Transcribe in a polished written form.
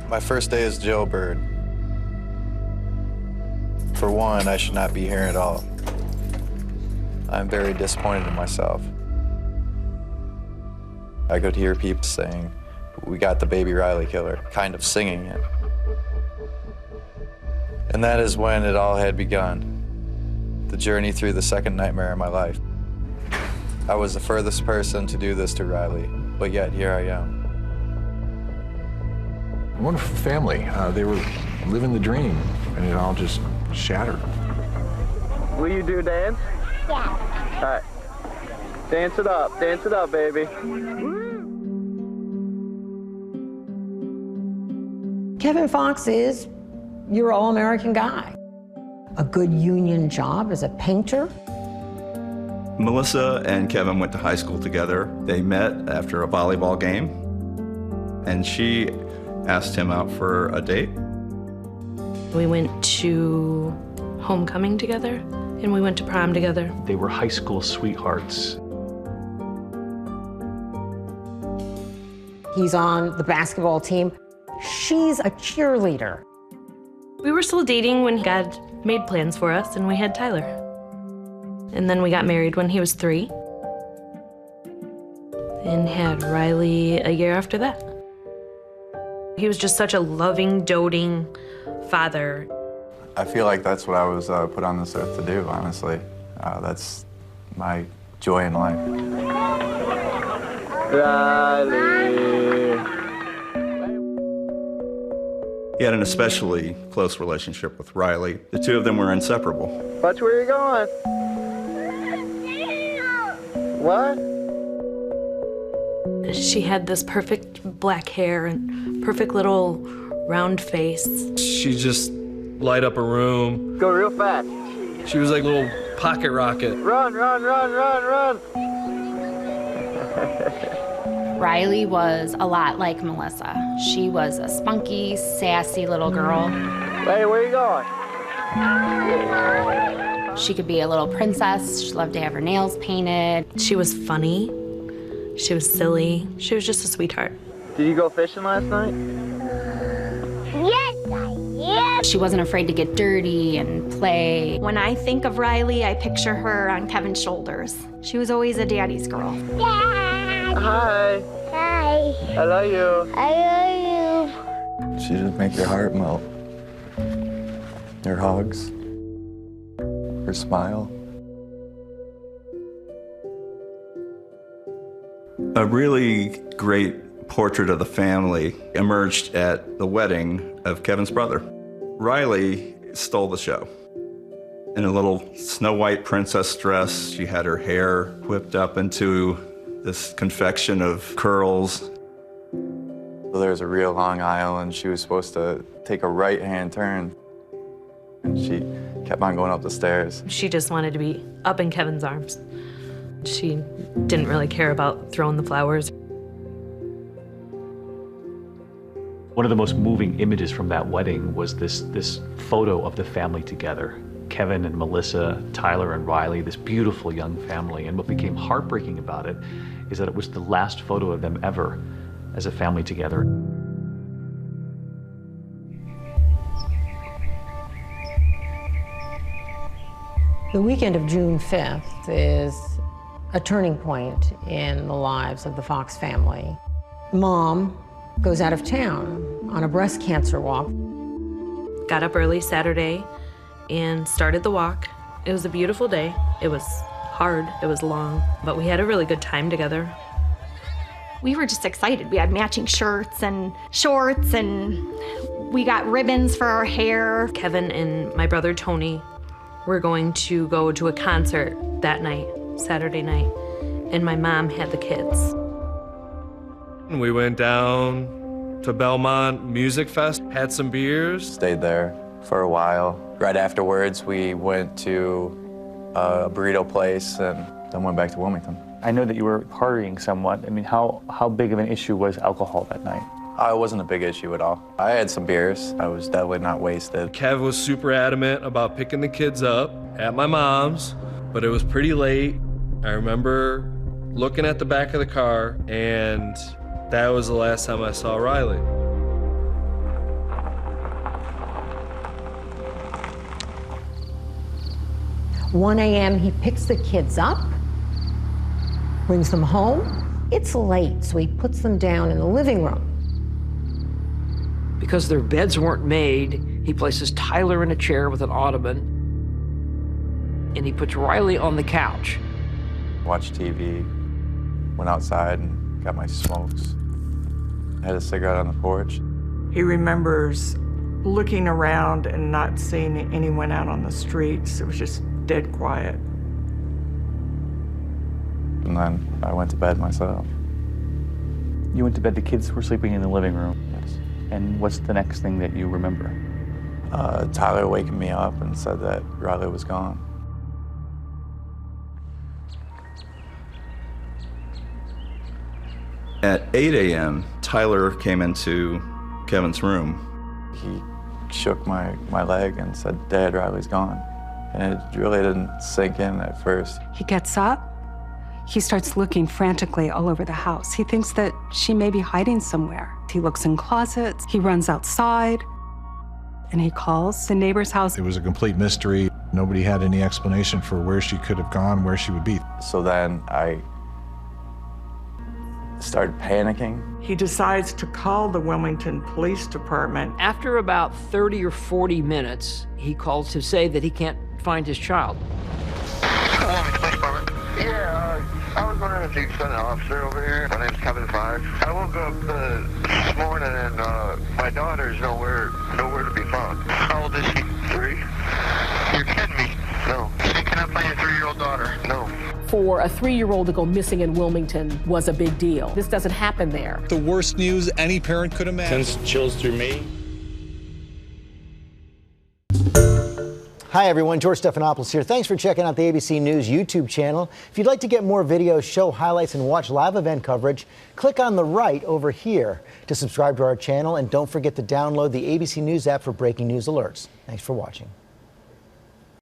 My first day as jailbird. For one, I should not be here at all. I'm very disappointed in myself. I could hear people saying, "We got the baby Riley killer," kind of singing it. And that is when it all had begun, the journey through the second nightmare of my life. I was the furthest person to do this to Riley, but yet here I am. A wonderful family. They were living the dream, and it all just shattered. Will you do dance? Yeah. All right. Dance it up, baby. Kevin Fox is your all-American guy. A good union job as a painter. Melissa and Kevin went to high school together. They met after a volleyball game, and she asked him out for a date. We went to homecoming together, and we went to prom together. They were high school sweethearts. He's on the basketball team. She's a cheerleader. We were still dating when God made plans for us, and we had Tyler. And then we got married when he was 3, and had Riley a year after that. He was just such a loving, doting father. I feel like that's what I was put on this earth to do, honestly. That's my joy in life. Riley. He had an especially close relationship with Riley. The two of them were inseparable. Watch where you're going. What? She had this perfect black hair and perfect little round face. She just light up a room. Go real fast. She was like a little pocket rocket. Run, run, run, run, run. Riley was a lot like Melissa. She was a spunky, sassy little girl. Hey, where you going? She could be a little princess. She loved to have her nails painted. She was funny. She was silly. She was just a sweetheart. Did you go fishing last night? Yes, I am. She wasn't afraid to get dirty and play. When I think of Riley, I picture her on Kevin's shoulders. She was always a daddy's girl. Hi. Hi. I love you. I love you. She just make your heart melt. Her hugs, her smile. A really great portrait of the family emerged at the wedding of Kevin's brother. Riley stole the show. In a little Snow White princess dress, she had her hair whipped up into this confection of curls. There was a real long aisle, and she was supposed to take a right-hand turn. And she kept on going up the stairs. She just wanted to be up in Kevin's arms. She didn't really care about throwing the flowers. One of the most moving images from that wedding was this photo of the family together. Kevin and Melissa, Tyler and Riley, this beautiful young family. And what became heartbreaking about it is that it was the last photo of them ever as a family together. The weekend of June 5th is a turning point in the lives of the Fox family. Mom goes out of town on a breast cancer walk. Got up early Saturday and started the walk. It was a beautiful day. It was hard, it was long, but we had a really good time together. We were just excited. We had matching shirts and shorts, and we got ribbons for our hair. Kevin and my brother Tony were going to go to a concert that night, Saturday night, and my mom had the kids. We went down to Belmont Music Fest, had some beers. Stayed there for a while. Right afterwards, we went to a burrito place and then went back to Wilmington. I know that you were partying somewhat. I mean, how big of an issue was alcohol that night? It wasn't a big issue at all. I had some beers. I was definitely not wasted. Kev was super adamant about picking the kids up at my mom's, but it was pretty late. I remember looking at the back of the car, and that was the last time I saw Riley. 1 a.m., he picks the kids up, brings them home. It's late, so he puts them down in the living room. Because their beds weren't made, he places Tyler in a chair with an ottoman, and he puts Riley on the couch. Watched TV, went outside and got my smokes. Had a cigarette on the porch. He remembers looking around and not seeing anyone out on the streets. It was just dead quiet. And then I went to bed myself. You went to bed, the kids were sleeping in the living room. Yes. And what's the next thing that you remember? Tyler waking me up and said that Riley was gone. At 8 a.m., Tyler came into Kevin's room. He shook my leg and said, "Dad, Riley's gone." And it really didn't sink in at first. He gets up. He starts looking frantically all over the house. He thinks that she may be hiding somewhere. He looks in closets. He runs outside. And he calls the neighbor's house. It was a complete mystery. Nobody had any explanation for where she could have gone, where she would be. So then I started panicking. He decides to call the Wilmington Police Department. After about 30 or 40 minutes, he calls to say that he can't find his child. Yeah, I was wondering if you could send an officer over here. My name's Kevin Fox. I woke up this morning and my daughter's nowhere to be found. How old is she? 3. You're kidding me. No. She cannot find your 3-year-old daughter. No. For a 3-year-old to go missing in Wilmington was a big deal. This doesn't happen there. The worst news any parent could imagine. Sends chills through me. Hi everyone, George Stephanopoulos here. Thanks for checking out the ABC News YouTube channel. If you'd like to get more videos, show highlights, and watch live event coverage, click on the right over here to subscribe to our channel, and don't forget to download the ABC News app for breaking news alerts. Thanks for watching.